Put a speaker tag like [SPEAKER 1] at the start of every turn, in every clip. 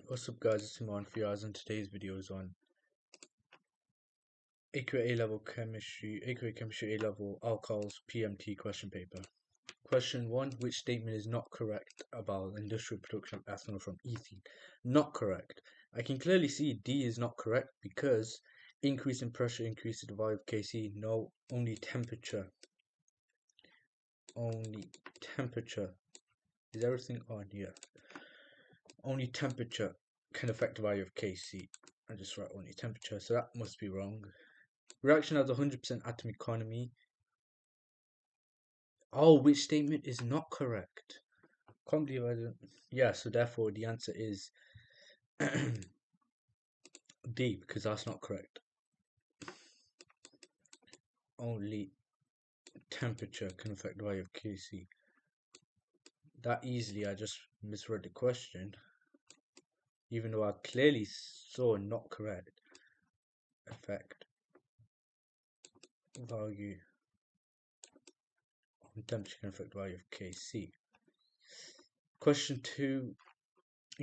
[SPEAKER 1] What's up guys, it's Iman Fiaz and today's video is on AQA A-Level Chemistry, AQA Chemistry A-Level Alcohols PMT question paper. Question 1. Which statement is not correct about industrial production of ethanol from ethene? Not correct. I can clearly see D is not correct because increase in pressure increases the value of Kc. No, only temperature. Only temperature. Is everything on here? Only temperature can affect the value of Kc. I just write only temperature, so that must be wrong. Reaction has 100% atomic economy. Oh, which statement is not correct? Can't believe I didn't. Yeah, so therefore the answer is D, because that's not correct. Only temperature can affect the value of Kc. That easily, I just misread the question, even though I clearly saw not correct. Affect value on temperature can affect the value of Kc. Question 2.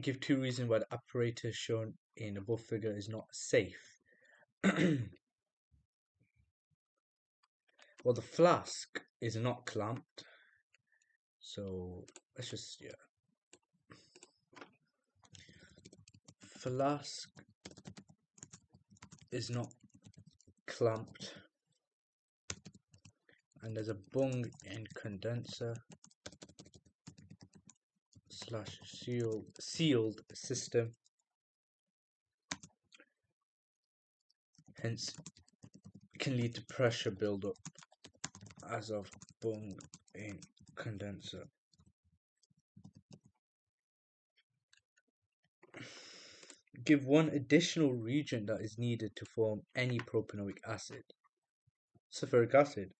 [SPEAKER 1] Give 2 reasons why the apparatus shown in above figure is not safe. Well, the flask is not clamped, so let's just, yeah. Flask is not clamped, and there's a bung in condenser slash sealed system, hence can lead to pressure buildup as of bung in condenser. Give one additional reagent that is needed to form any propanoic acid. Sulfuric acid.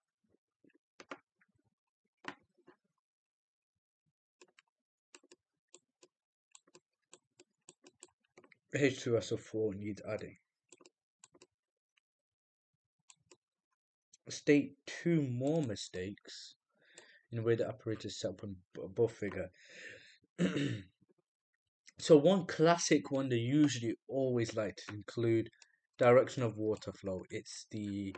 [SPEAKER 1] H2SO4 needs adding. State 2 more mistakes in the way the apparatus is set up above figure. So one classic one they usually always like to include direction of water flow. It's the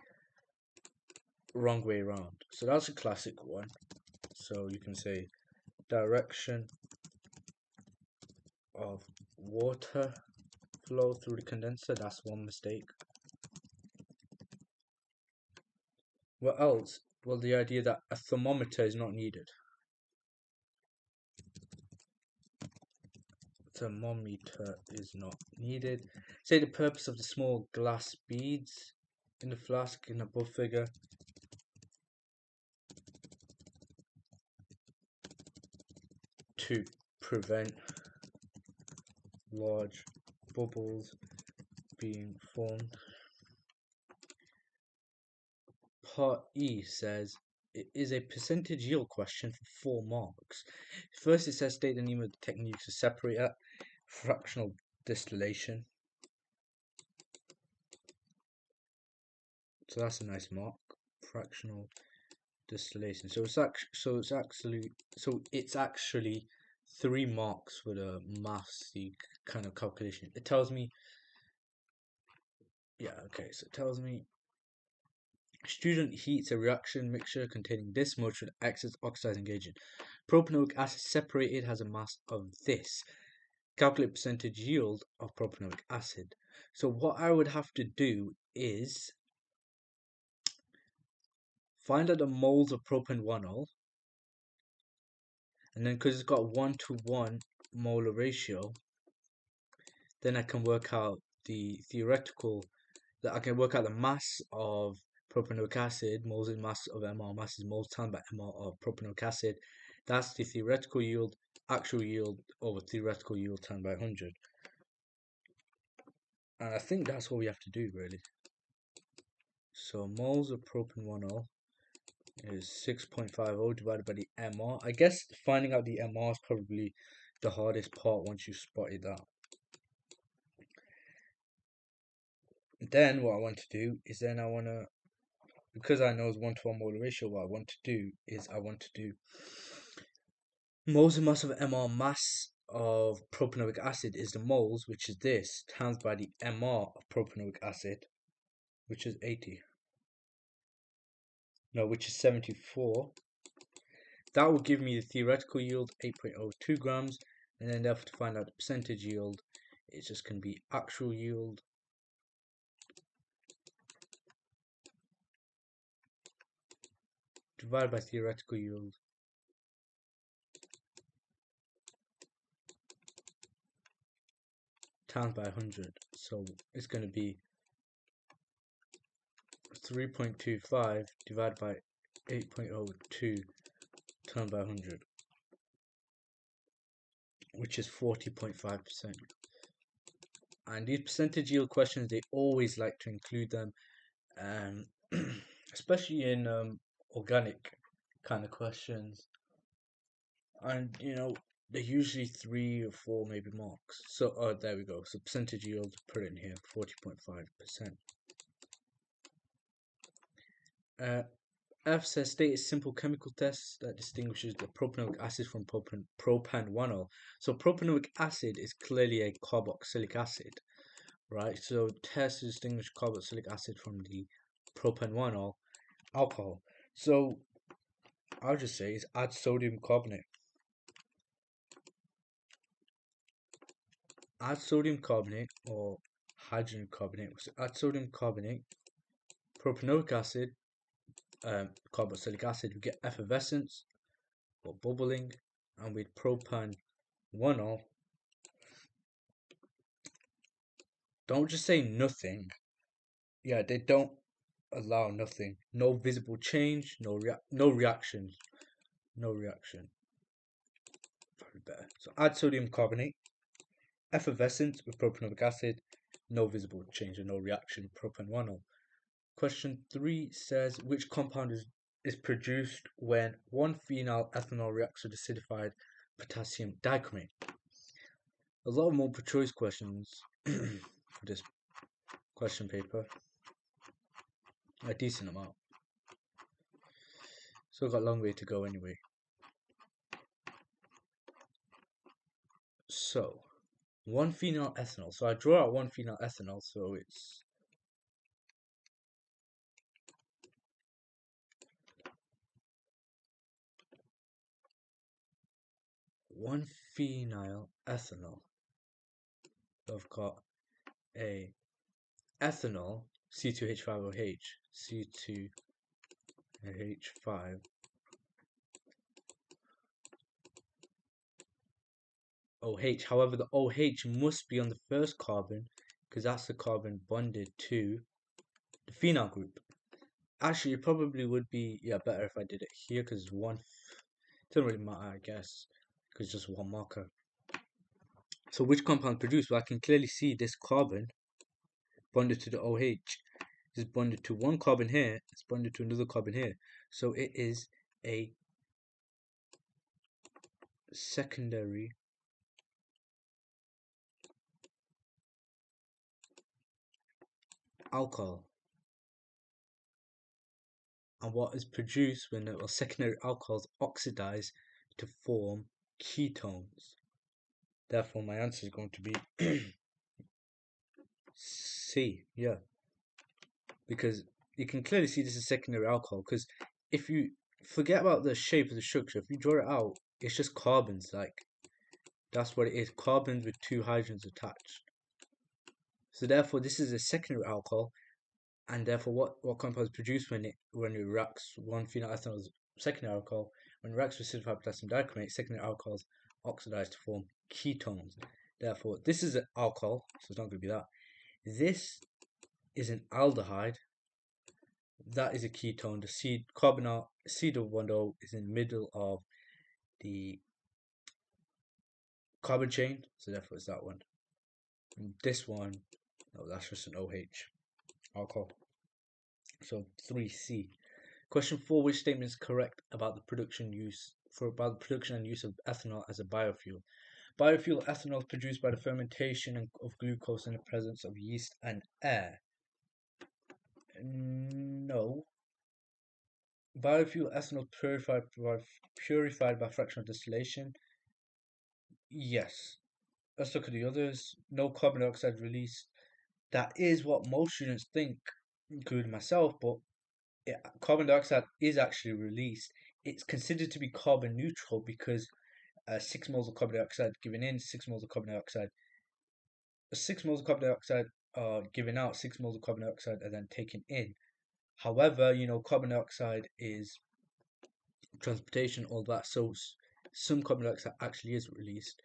[SPEAKER 1] wrong way around. So that's a classic one. So you can say direction of water flow through the condenser. That's one mistake. What else? Well, the idea that a thermometer is not needed. Thermometer is not needed. Say the purpose of the small glass beads in the flask in the above figure. To prevent large bubbles being formed. Part E says it is a percentage yield question for 4 marks. First, it says state the name of the technique to separate at fractional distillation. So that's a nice mark. Fractional distillation. So it's actually 3 marks for the mathsy kind of calculation. It tells me, yeah, okay. So it tells me student heats a reaction mixture containing this much with excess oxidizing agent. Propanoic acid separated has a mass of this. Calculate percentage yield of propanoic acid. So what I would have to do is find out the moles of propan-1-ol, and then because it's got a 1-to-1 molar ratio, then I can work out the mass of propanoic acid. Moles is mass of MR, mass is moles times by MR of propanoic acid. That's the theoretical yield, actual yield over theoretical yield times by 100. And I think that's what we have to do, really. So moles of propan-1-ol is 6.50 divided by the MR. I guess finding out the MR is probably the hardest part once you've spotted that. Then what I want to do is because I know it's 1-to-1 molar ratio, what I want to do is moles of mass of MR mass of propanoic acid is the moles, which is this, times by the MR of propanoic acid, which is 80. No, which is 74. That will give me the theoretical yield, 8.02 grams, and then therefore to find out the percentage yield, it's just going to be actual yield divided by theoretical yield times by 100. So it's going to be 3.25 divided by 8.02 times by 100, which is 40.5%. And these percentage yield questions, they always like to include them, especially in organic kind of questions. And they're usually 3 or 4 maybe marks. So there we go. So percentage yield, put it in here, 40.5%. F says state a simple chemical test that distinguishes the propanoic acid from propan-1-ol. So propanoic acid is clearly a carboxylic acid, right? So test to distinguish carboxylic acid from the propan-1-ol alcohol. So I'll just say is add sodium carbonate. Add sodium carbonate or hydrogen carbonate. So add sodium carbonate, propanoic acid, carboxylic acid, we get effervescence or bubbling, and with propan-1-ol, don't just say nothing. Yeah, they don't allow nothing. No visible change, no reaction. No reaction. Probably better. So add sodium carbonate, effervescence with propanoic acid, no visible change and no reaction, propan-1-ol. Question 3 says which compound is produced when 1-phenyl ethanol reacts with acidified potassium dichromate. A lot of multiple choice questions for this question paper, a decent amount. So I've got a long way to go anyway. So 1-phenyl ethanol. So I draw out 1-phenyl ethanol. So it's one phenyl ethanol. So I've got a ethanol C2H5OH, C2H5 OH. However, the OH must be on the first carbon because that's the carbon bonded to the phenyl group. Actually, it probably would be better if I did it here because one doesn't really matter, I guess, because it's just one marker. So which compound produced? Well, I can clearly see this carbon bonded to the OH is bonded to one carbon here. It's bonded to another carbon here. So it is a secondary alcohol. And what is produced when the secondary alcohols oxidize to form ketones. Therefore, my answer is going to be C. Yeah, because you can clearly see this is secondary alcohol. Because if you forget about the shape of the structure, if you draw it out, it's just carbons. Like that's what it is: carbons with 2 hydrogens attached. So therefore, this is a secondary alcohol, and therefore, what compound is produced when it reacts 1-phenyl ethanol is secondary alcohol. When it reacts with acidified potassium dichromate, secondary alcohols oxidize to form ketones. Therefore, this is an alcohol, so it's not going to be that. This is an aldehyde. That is a ketone. The C double bond O is in the middle of the carbon chain, so therefore it's that one. And this one, no, that's just an OH alcohol. So 3C. Question 4: which statement is correct about the production and use of ethanol as a biofuel? Biofuel ethanol is produced by the fermentation of glucose in the presence of yeast and air. No. Biofuel ethanol purified by fractional distillation. Yes. Let's look at the others. No carbon dioxide released. That is what most students think, including myself, but carbon dioxide is actually released. It's considered to be carbon neutral because 6 moles of carbon dioxide given in, 6 moles of carbon dioxide, 6 moles of carbon dioxide are given out, 6 moles of carbon dioxide are then taken in. However, carbon dioxide is transportation, all that, so some carbon dioxide actually is released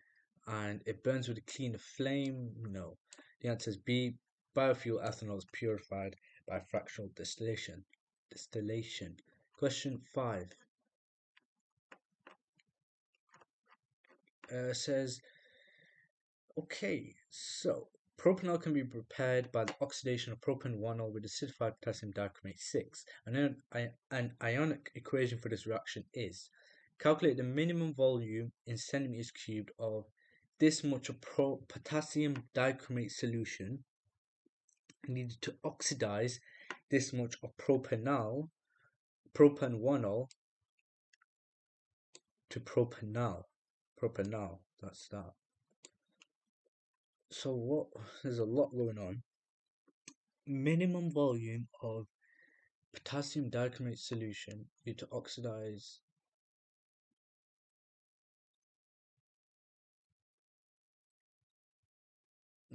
[SPEAKER 1] and it burns with a cleaner flame. No. The answer is B. Biofuel ethanol is purified by fractional distillation. Question 5 says, okay, so propanol can be prepared by the oxidation of propan-1-ol with acidified potassium dichromate 6. An ionic equation for this reaction is calculate the minimum volume in centimeters cubed of this much of potassium dichromate solution needed to oxidize this much of propan-1-ol to propanal. That's that. So there's a lot going on. Minimum volume of potassium dichromate solution need to oxidize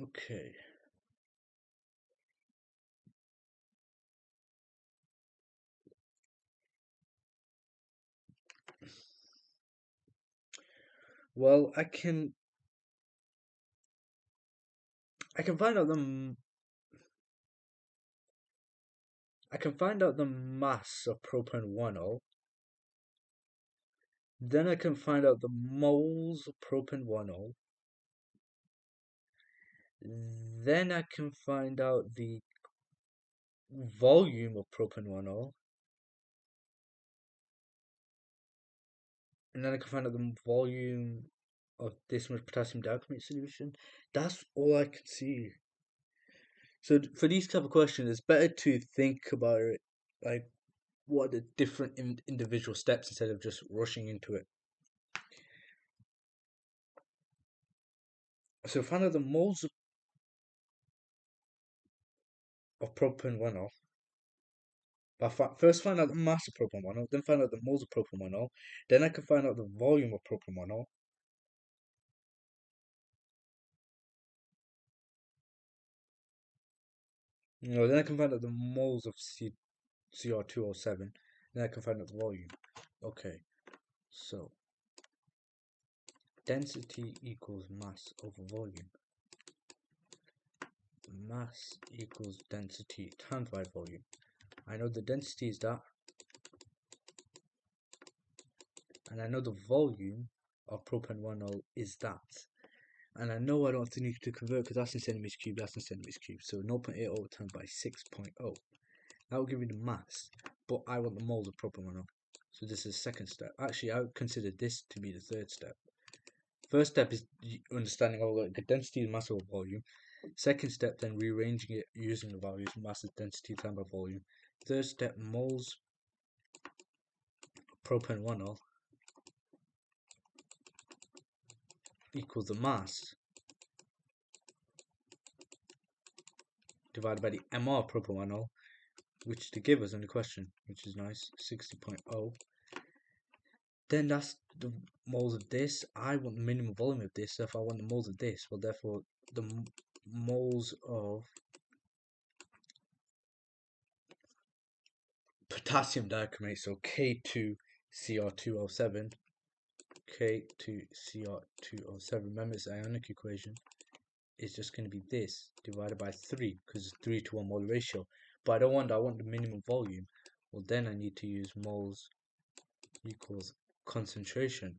[SPEAKER 1] okay. Well, I can find out the mass of propan-1-ol. Then I can find out the moles of propan-1-ol. Then I can find out the volume of propan-1-ol. And then I can find out the volume of this much potassium dichromate solution. That's all I can see. So for these type of questions, it's better to think about it, like what are the different individual steps instead of just rushing into it. So find out the moles of propan-1-ol. First find out the mass of propan-1-ol, then find out the moles of propan-1-ol, then I can find out the volume of propan-1-ol. Then I can find out the moles of Cr2O7, then I can find out the volume. Okay, so density equals mass over volume. Mass equals density times by volume. I know the density is that, and I know the volume of propan-1-ol is that. And I know I don't have to need to convert because that's in centimeters cubed, that's in centimeters cubed. So 0.80 times by 6.0. That will give me the mass, but I want the moles of propan-1-ol. So this is the second step. Actually, I would consider this to be the third step. First step is understanding all the density and mass over volume. Second step, then rearranging it using the values, mass, density, time by volume. Third step, moles propan-1-ol equals the mass divided by the MR propan-1-ol, which they give us in the question, which is nice, 60.0. Then that's the moles of this. I want the minimum volume of this, so if I want the moles of this, well, therefore the moles of potassium dichromate, so K2Cr2O7, K2Cr2O7, remember it's ionic equation, is just going to be this divided by 3 because it's 3 to 1 mole ratio. But I don't want that, I want the minimum volume. Well, then I need to use moles equals concentration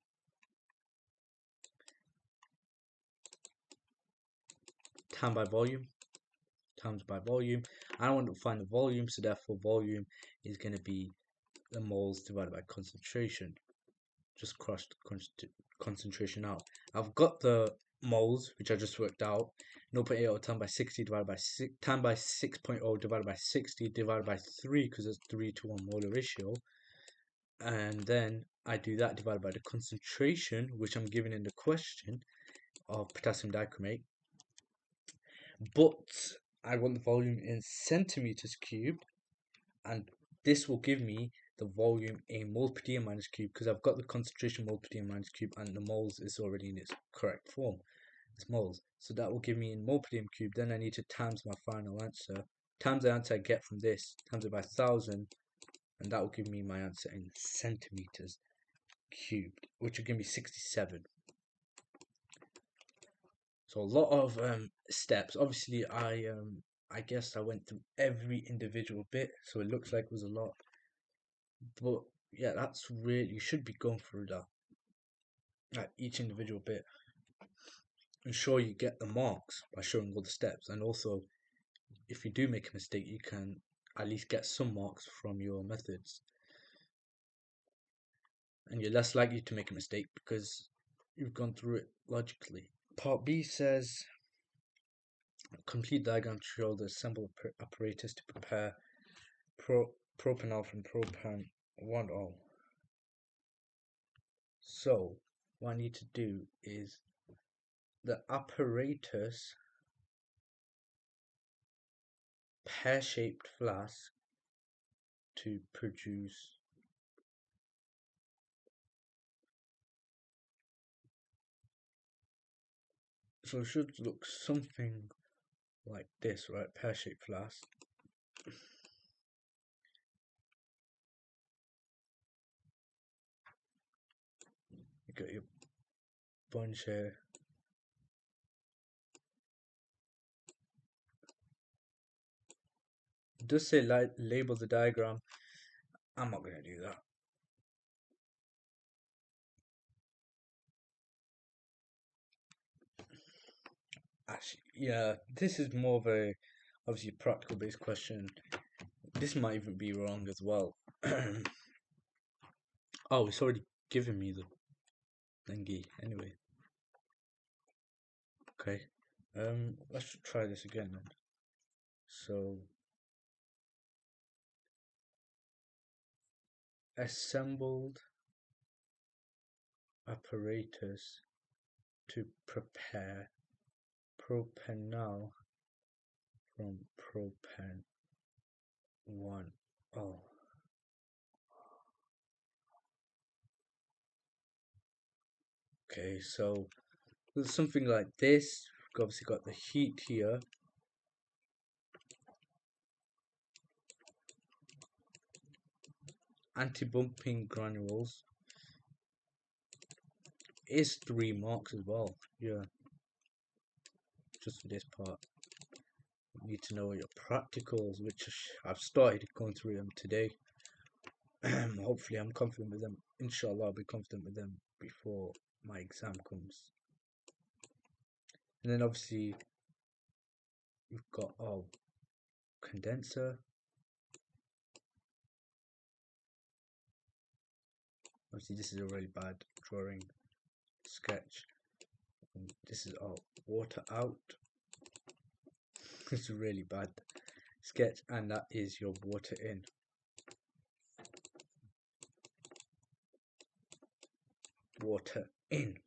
[SPEAKER 1] times by volume. I want to find the volume, so therefore volume is going to be the moles divided by concentration. Just cross concentration out. I've got the moles, which I just worked out. 0.80 times by 60 divided by 6 times by 6.0 divided by 60 divided by 3 because it's 3 to 1 molar ratio. And then I do that divided by the concentration, which I'm given in the question. of potassium dichromate, but I want the volume in centimeters cubed, and this will give me the volume in moles per dm minus cube, because I've got the concentration moles per dm minus cube and the moles is already in its correct form. It's moles. So that will give me in mole per dm cube. Then I need to times my final answer, times the answer I get from this, times it by 1000, and that will give me my answer in centimeters cubed, which will give me 67. So a lot of steps. Obviously, I guess I went through every individual bit, so it looks like it was a lot. But yeah, that's really, you should be going through that, like each individual bit. Ensure you get the marks by showing all the steps, and also if you do make a mistake, you can at least get some marks from your methods, and you're less likely to make a mistake because you've gone through it logically. Part B says complete diagram to show the assembled apparatus to prepare propanol from propan 1O. So what I need to do is the apparatus pear-shaped flask to produce so it should look something like this, right? Pear-shaped flask. You got your bunch here. It does say label the diagram. I'm not going to do that. Actually, yeah, this is more of a obviously practical based question. This might even be wrong as well. Oh, it's already given me the thingy anyway. Okay. Let's try this again then. So assembled apparatus to prepare propanol from propan 1O. Okay, so there's something like this. We've obviously got the heat here. Anti-bumping granules is 3 marks as well. Yeah, just for this part. You need to know your practicals, which I've started going through them today. Hopefully I'm confident with them. Inshallah, I'll be confident with them before my exam comes. And then obviously we've got condenser. Obviously this is a really bad drawing sketch. And this is water out. This is a really bad sketch, and that is your water in. Water in.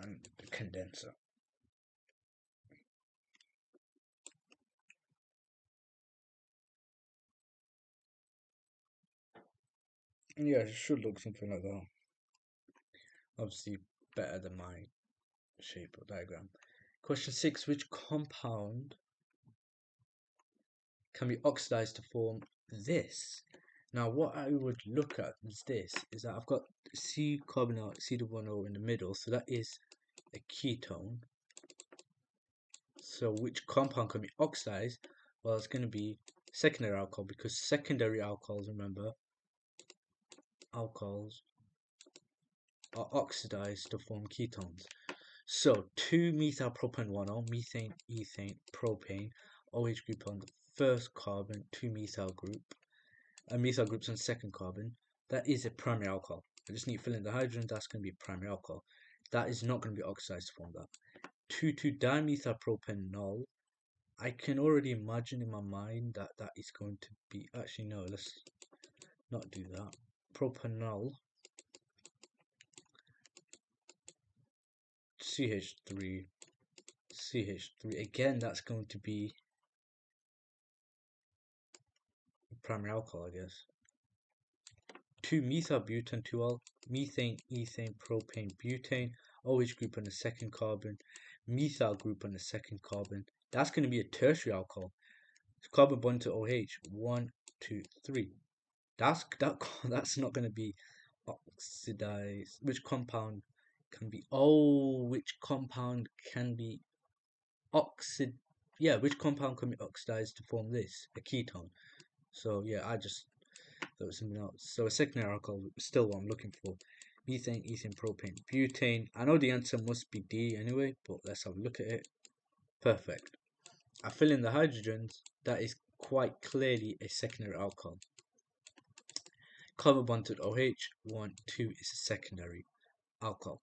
[SPEAKER 1] And the condenser. Yeah, it should look something like that. Obviously better than my shape or diagram. Question 6. Which compound can be oxidized to form this? Now what I would look at is this, is that I've got C carbonyl C1O in the middle, so that is a ketone. So which compound can be oxidized? Well, it's going to be secondary alcohol, because secondary alcohols, remember, alcohols are oxidized to form ketones. So 2-methyl-propan-1-O, methane, ethane, propane, OH group on the first carbon, 2-methyl group, a methyl group's on the second carbon. That is a primary alcohol. I just need to fill in the hydrogen. That's going to be a primary alcohol. That is not going to be oxidized to form that. 2,2-dimethylpropanol. I can already imagine in my mind that that is going to be, actually no, let's not do that. Propanol CH3 CH3, again that's going to be primary alcohol, I guess. 2-methyl-butanol, methane, ethane, propane, butane, OH group on the second carbon, methyl group on the second carbon. That's going to be a tertiary alcohol. It's carbon bond to OH. 1, 2, 3. That's not going to be oxidized. Which compound can be? Oh, which compound can be oxid? Yeah, which compound can be oxidized to form this? A ketone. So yeah, I just thought it was something else. So a secondary alcohol is still what I'm looking for. Methane, ethane, propane, butane. I know the answer must be D anyway, but let's have a look at it. Perfect. I fill in the hydrogens. That is quite clearly a secondary alcohol. Carbon bond to OH, 1, 2 is a secondary alcohol.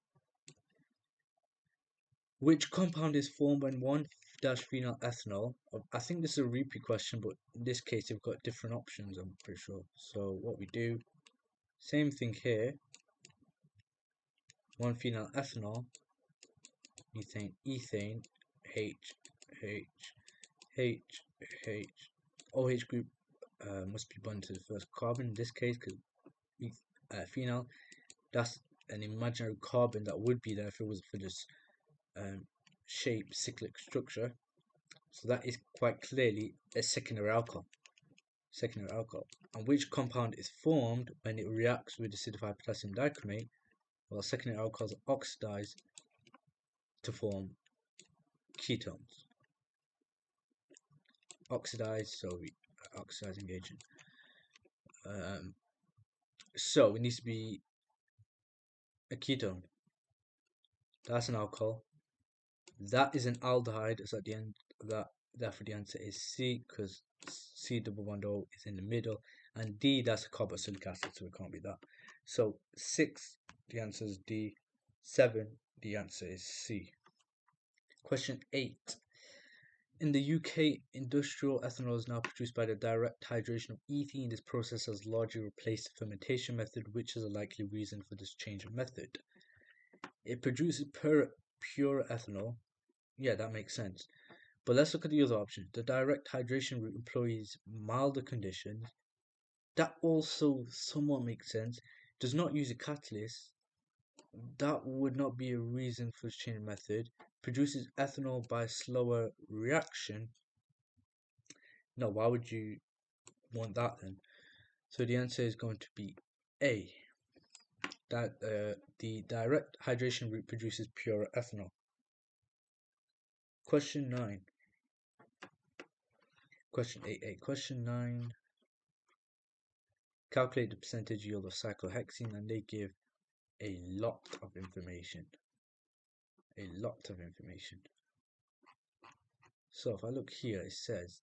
[SPEAKER 1] Which compound is formed when 1-phenyl ethanol? I think this is a repeat question, but in this case you've got different options, I'm pretty sure. So what we do, same thing here. 1-phenyl ethanol, methane, ethane, H, OH group must be bonded to the first carbon in this case, because phenyl, that's an imaginary carbon that would be there if it was for this shape cyclic structure. So that is quite clearly a secondary alcohol. And which compound is formed when it reacts with acidified potassium dichromate? Well, secondary alcohols are oxidized to form ketones. Oxidizing agent. So it needs to be a ketone. That's an alcohol. That is an aldehyde. So at the end of that, therefore the answer is C, because C double bond O is in the middle, and D, that's a carboxylic acid, so it can't be that. So 6, the answer is D. 7, the answer is C. Question 8. In the UK, industrial ethanol is now produced by the direct hydration of ethene. This process has largely replaced the fermentation method, which is a likely reason for this change of method. It produces pure ethanol. Yeah, that makes sense. But let's look at the other option. The direct hydration route employs milder conditions. That also somewhat makes sense. Does not use a catalyst. That would not be a reason for this change of method. Produces ethanol by slower reaction. No, why would you want that then? So the answer is going to be A. That the direct hydration route produces pure ethanol. Question 9. Question 8a. Question 9. Calculate the percentage yield of cyclohexene, and they give a lot of information. So if I look here, it says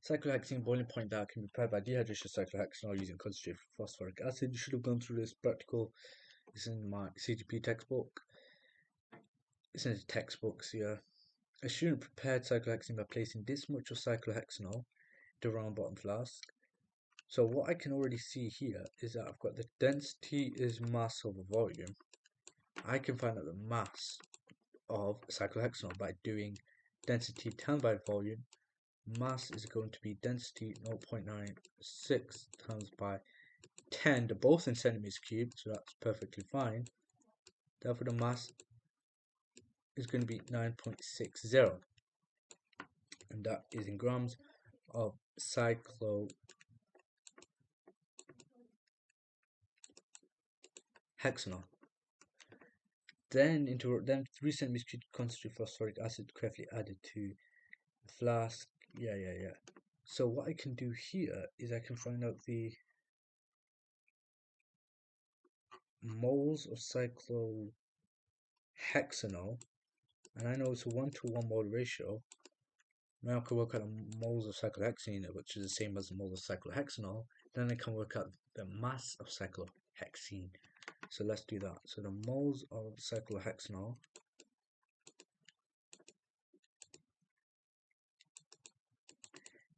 [SPEAKER 1] cyclohexene boiling point diet can be prepared by dehydration of cyclohexanol using concentrated phosphoric acid. You should have gone through this practical. It's in my CGP textbook. It's in the textbooks here. A student prepared cyclohexene by placing this much of cyclohexanol in the round bottom flask. So what I can already see here is that I've got the density is mass over volume. I can find out the mass of cyclohexanol by doing density times by volume. Mass is going to be density 0.96 times by 10. They're both in centimeters cubed, so that's perfectly fine. Therefore the mass is going to be 9.60, and that is in grams of cyclohexanol. Then 3 centimeters cubed concentrated phosphoric acid carefully added to the flask. Yeah. So what I can do here is I can find out the moles of cyclohexanol, and I know it's a 1-to-1 mole ratio. Now I can work out the moles of cyclohexene, which is the same as the moles of cyclohexanol. Then I can work out the mass of cyclohexene. So let's do that. So the moles of cyclohexanol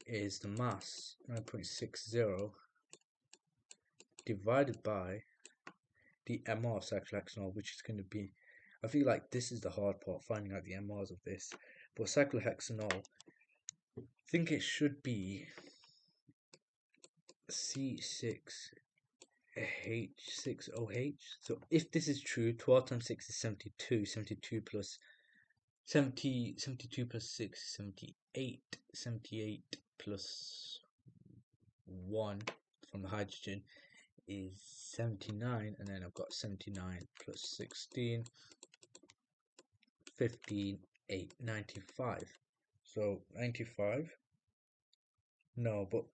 [SPEAKER 1] is the mass, 9.60, divided by the MR of cyclohexanol, which is going to be, I feel like this is the hard part, finding out the MRs of this. But cyclohexanol, I think it should be C6H6OH. So if this is true, 12 times 6 is 72. 72 plus 70, 72 plus 6 is 78. 78 plus 1 from the hydrogen is 79. And then I've got 79 plus 16, 15, 8, 95. So 95. No, but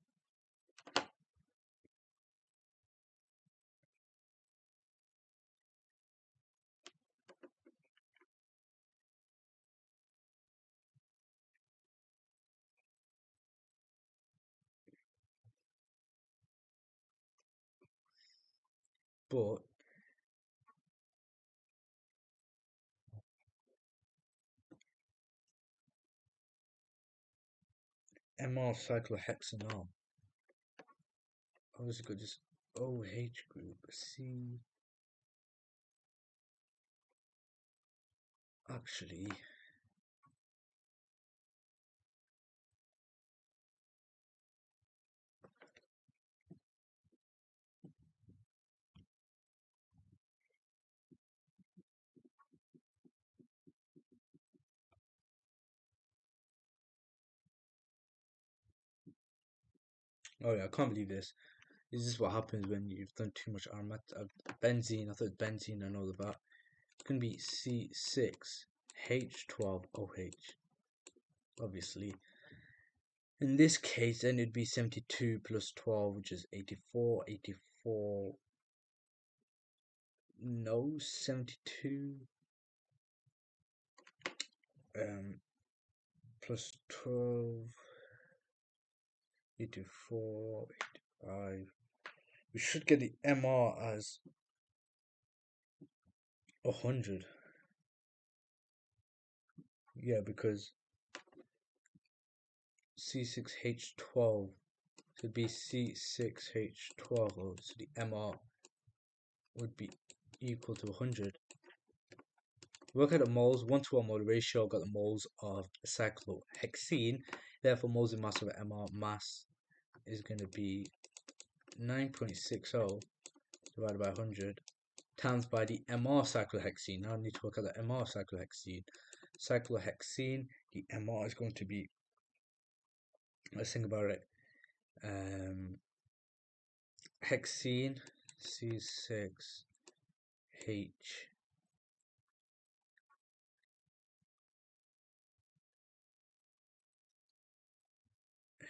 [SPEAKER 1] MR cyclohexanol. I was got this OH group. C. Actually, oh yeah, I can't believe this. This is what happens when you've done too much benzene. I thought benzene I know about. It's gonna be C6H12OH. Obviously, in this case, then it'd be 72 plus 12, which is 84. 84. No, 72. Plus 12. 84. 85. We should get the MR as 100. Yeah, because C6H12 should be C6H12, so the MR would be equal to 100. Work out the moles, 1 to 1 mole ratio. I've got the moles of cyclohexene. Therefore, moles in mass of MR mass is going to be 9.60 divided by 100 times by the MR cyclohexene. Now I need to work out the MR cyclohexene. Cyclohexene, the MR is going to be, let's think about it. Hexene, C6H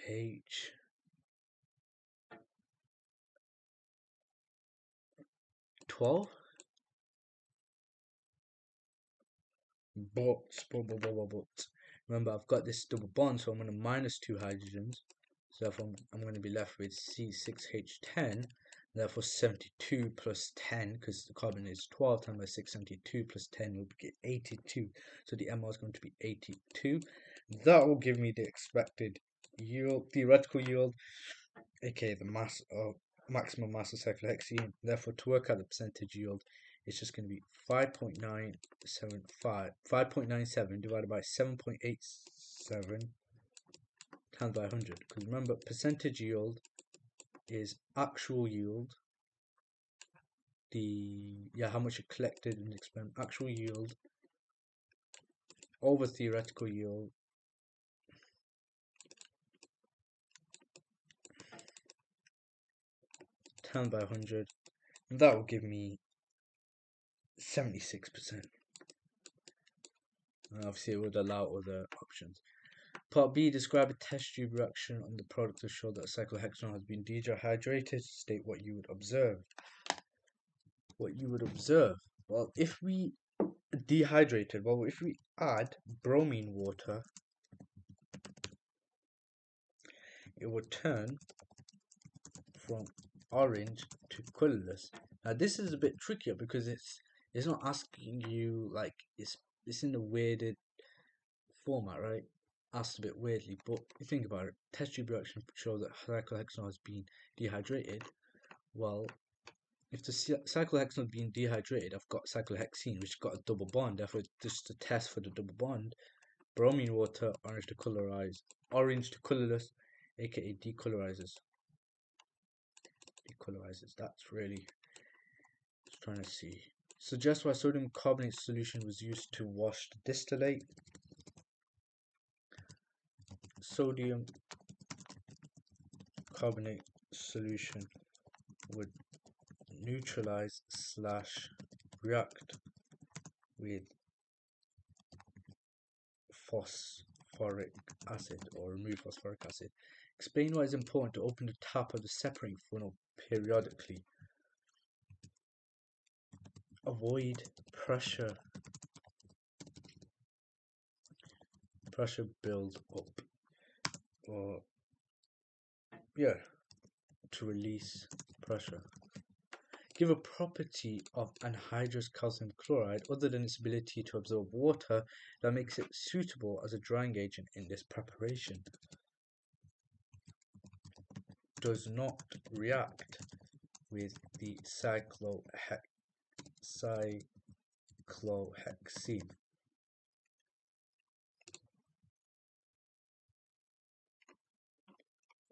[SPEAKER 1] H 12. But remember, I've got this double bond, so I'm going to minus 2 hydrogens. So therefore, I'm going to be left with C6H10. Therefore, 72 plus 10, because the carbon is 12 times by 6, 72 plus 10 will be 82. So the MR is going to be 82. That will give me the expected yield, theoretical yield, aka the mass of maximum mass of cyclohexene. Therefore, to work out the percentage yield, it's just going to be 5.97 divided by 7.87 times by 100. Because remember, percentage yield is actual yield. How much you collected in the experiment. Actual yield over theoretical yield times by 100, and that will give me 76%. And obviously, it would allow other options. Part B, describe a test tube reaction on the product to show that cyclohexanol has been dehydrated. State what you would observe. What you would observe. Well, if we if we add bromine water, it would turn from orange to colorless. Now this is a bit trickier because it's not asking you, like, it's in a weirded format, right? asked a bit weirdly, but you think about it, test tube reaction shows that cyclohexanol has been dehydrated. Well, if the cyclohexanol has been dehydrated, I've got cyclohexene, which has got a double bond. Therefore, just a test for the double bond. Bromine water, orange to colorless, aka decolorizes. That's really just trying to see. Suggest why sodium carbonate solution was used to wash the distillate. Sodium carbonate solution would neutralize / react with phosphoric acid or remove phosphoric acid. Explain why it's important to open the tap of the separating funnel periodically. Avoid pressure build up, or to release pressure. Give a property of anhydrous calcium chloride other than its ability to absorb water that makes it suitable as a drying agent in this preparation. Does not react with the cyclohexene.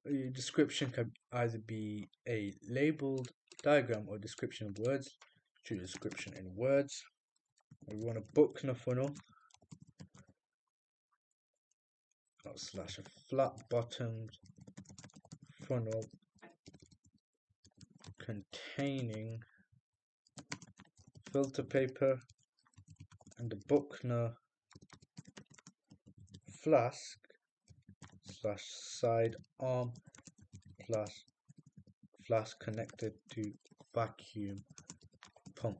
[SPEAKER 1] A description can either be a labeled diagram or description of words. Choose description in words. We want a Buchner funnel / a flat bottomed funnel containing filter paper and a Buchner flask / side arm flask connected to vacuum pump.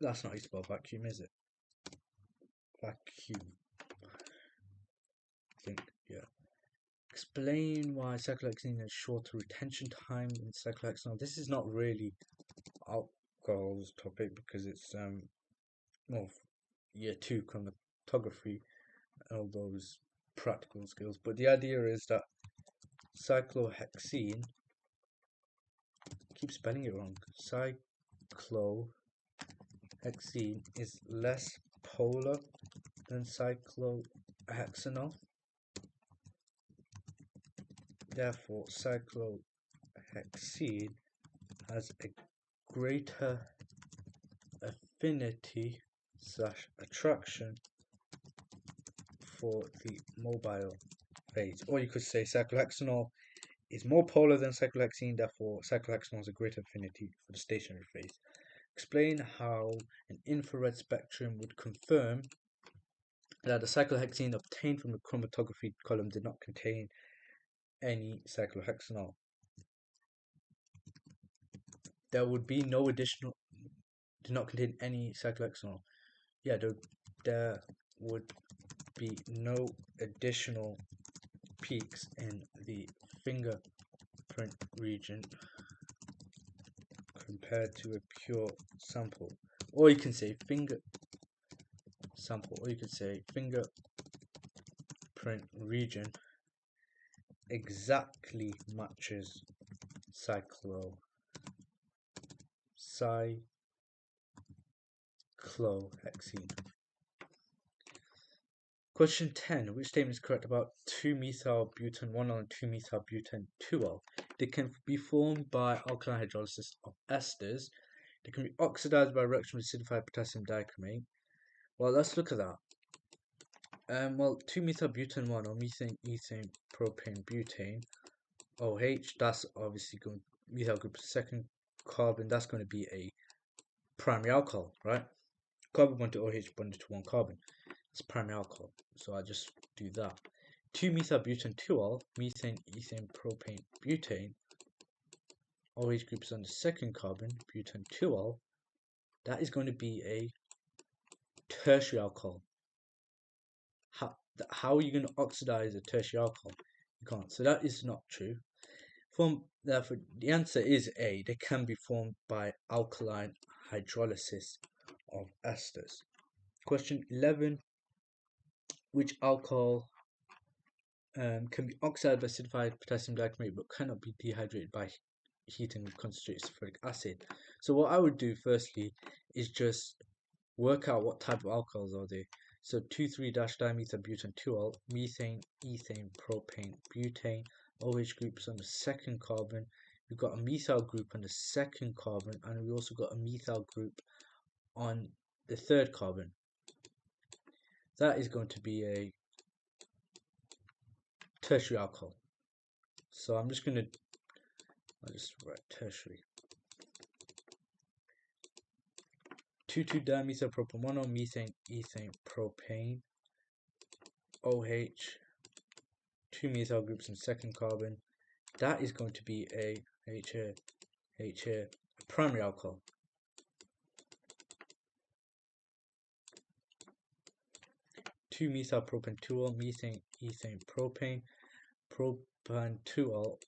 [SPEAKER 1] That's not how you spell vacuum, is it? Vacuum. I think, yeah. Explain why cyclohexene has shorter retention time than cyclohexanol. This is not really alcohol's topic because it's more year 2 chromatography and all those practical skills. But the idea is that cyclohexene, keep spelling it wrong. Cyclohexene is less polar than cyclohexanol. Therefore, cyclohexene has a greater affinity / attraction for the mobile phase. Or you could say cyclohexanol is more polar than cyclohexene, therefore cyclohexanol has a greater affinity for the stationary phase. Explain how an infrared spectrum would confirm that the cyclohexene obtained from the chromatography column did not contain any cyclohexanol. There would be no additional, did not contain any cyclohexanol. Yeah, there would be no additional peaks in the fingerprint region compared to a pure sample. Or you can say fingerprint region exactly matches cyclohexene. Question 10. Which statement is correct about 2-methyl-butane-1-ol and 2-methyl-butane-2-ol? They can be formed by alkaline hydrolysis of esters. They can be oxidized by reaction with acidified potassium dichromate. Well, let's look at that. 2-methyl-butane-1 or methane, ethane, propane, butane, OH, that's obviously going to methyl group second carbon, that's going to be a primary alcohol, right? Carbon bond to OH bonded to one carbon. It's primary alcohol, so I just do that. 2-methyl-butane-2-ol, methane, ethane, propane, butane. OH group is on the second carbon, butane-2-ol. That is going to be a tertiary alcohol. How are you going to oxidize a tertiary alcohol? You can't. So that is not true. Therefore, the answer is A. They can be formed by alkaline hydrolysis of esters. Question 11. which alcohol can be oxidized by acidified potassium dichromate but cannot be dehydrated by heating with concentrated sulfuric acid. So what I would do firstly is just work out what type of alcohols are they. So 2,3-dimethyl-butane 2-ol, methane, ethane, propane, butane, OH groups on the second carbon. We've got a methyl group on the second carbon, and we also got a methyl group on the third carbon. That is going to be a tertiary alcohol. So I'll just write tertiary. 2,2-dimethylpropane-1-ol, methane, ethane, propane, OH, 2 methyl groups on second carbon. That is going to be a primary alcohol. Two methyl propane 2-ol, methane, ethane, propane, propane 2-ol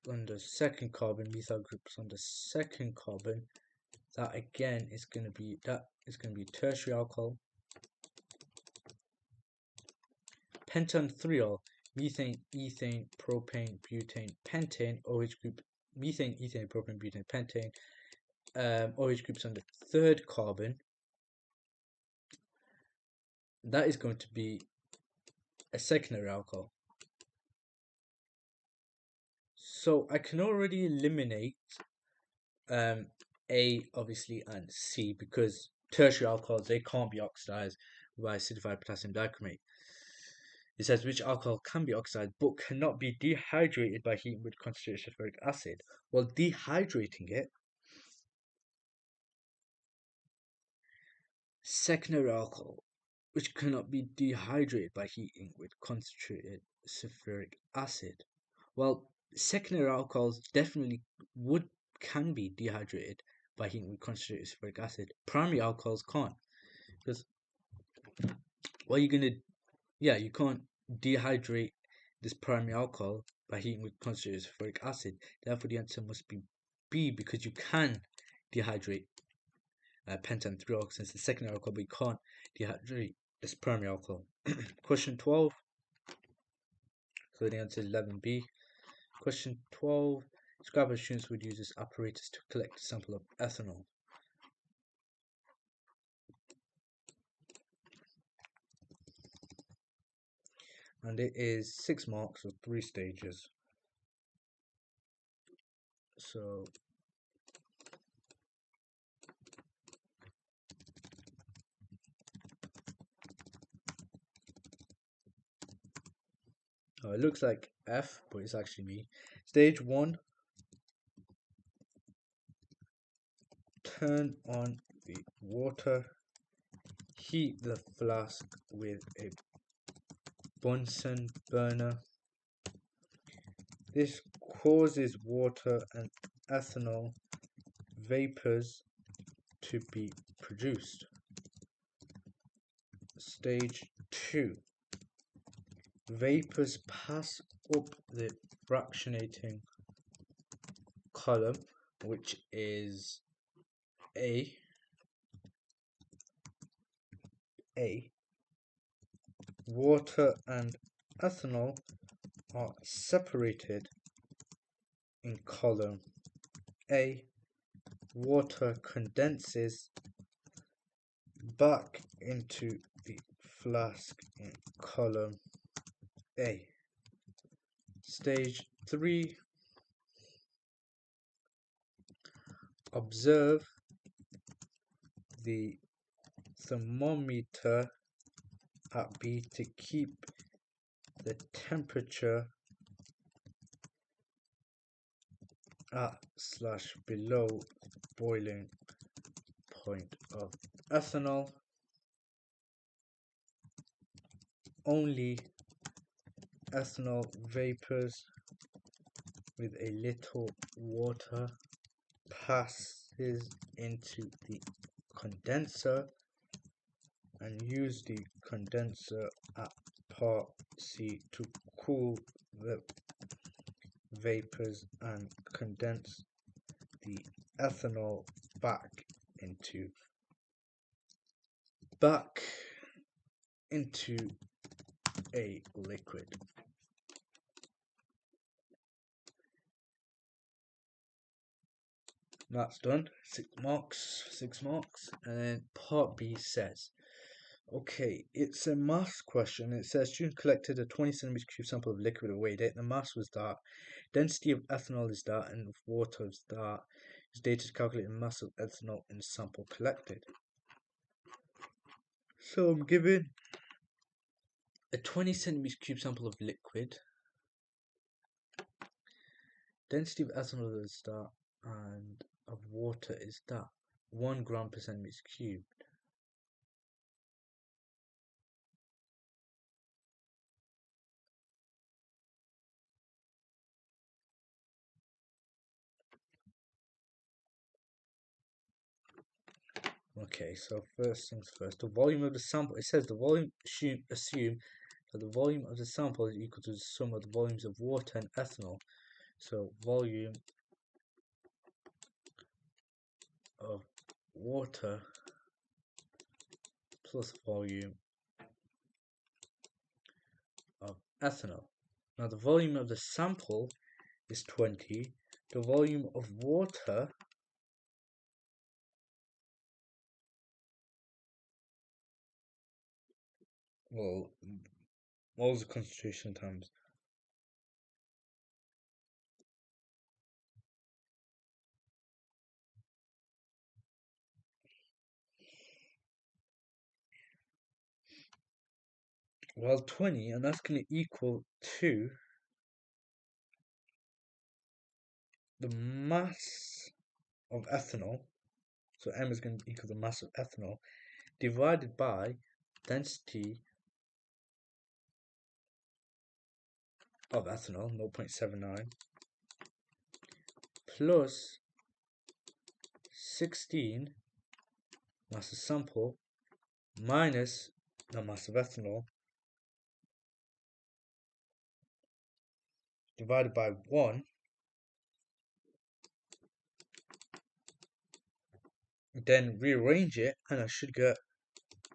[SPEAKER 1] on the second carbon, methyl groups on the second carbon. That again is going to be tertiary alcohol. Pentan 3-ol, methane, ethane, propane, butane, pentane, OH group, methane, ethane, propane, butane, pentane, OH groups on the third carbon. That is going to be a secondary alcohol. So I can already eliminate A obviously and C, because tertiary alcohols, they can't be oxidized by acidified potassium dichromate. It says which alcohol can be oxidized but cannot be dehydrated by heating with concentrated sulfuric acid. Well, dehydrating it, secondary alcohol which cannot be dehydrated by heating with concentrated sulfuric acid. Well, secondary alcohols definitely can be dehydrated by heating with concentrated sulfuric acid. Primary alcohols can't, because you can't dehydrate this primary alcohol by heating with concentrated sulfuric acid. Therefore, the answer must be B, because you can dehydrate pentan 3-ol since the secondary alcohol, but you can't dehydrate this primary alcohol. Question 12. So the answer is 11B. Question 12. Describe how students would use this apparatus to collect a sample of ethanol. And it is 6 marks of 3 stages. So it looks like F, but it's actually me. Stage 1. Turn on the water. Heat the flask with a Bunsen burner. This causes water and ethanol vapors to be produced. Stage 2. Vapors pass up the fractionating column, which is A. Water and ethanol are separated in column A. Water condenses back into the flask in column A. Stage 3. Observe the thermometer at B to keep the temperature at/below boiling point of ethanol. Only ethanol vapors with a little water passes into the condenser, and use the condenser at part C to cool the vapors and condense the ethanol back into a liquid. That's done. 6 marks. And then part B says, okay, it's a mass question. It says student collected a 20 centimeter cube sample of liquid and weighed it. The mass was that. Density of ethanol is that, and of water is that. It's data to calculate the mass of ethanol in the sample collected. So I'm given a 20 centimeter cube sample of liquid. Density of ethanol is that, and of water is that. 1 gram per centimeter cubed. Okay, so first things first, the volume of the sample. It says the volume, assume that the volume of the sample is equal to the sum of the volumes of water and ethanol. So volume of water plus volume of ethanol. Now the volume of the sample is 20. The volume of water well, what was the concentration times? Well, 20, and that's going to equal to the mass of ethanol. So M is going to equal the mass of ethanol divided by density of ethanol, 0.79, plus 16 mass of sample minus the mass of ethanol divided by 1. Then rearrange it, and I should get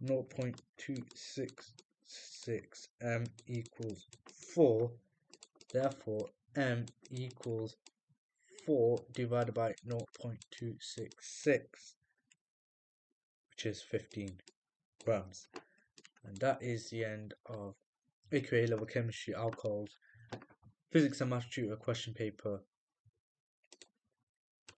[SPEAKER 1] 0.266 M equals 4. Therefore, M equals 4 divided by 0.266, which is 15 grams. And that is the end of AQA level chemistry alcohols, physics and maths tutor question paper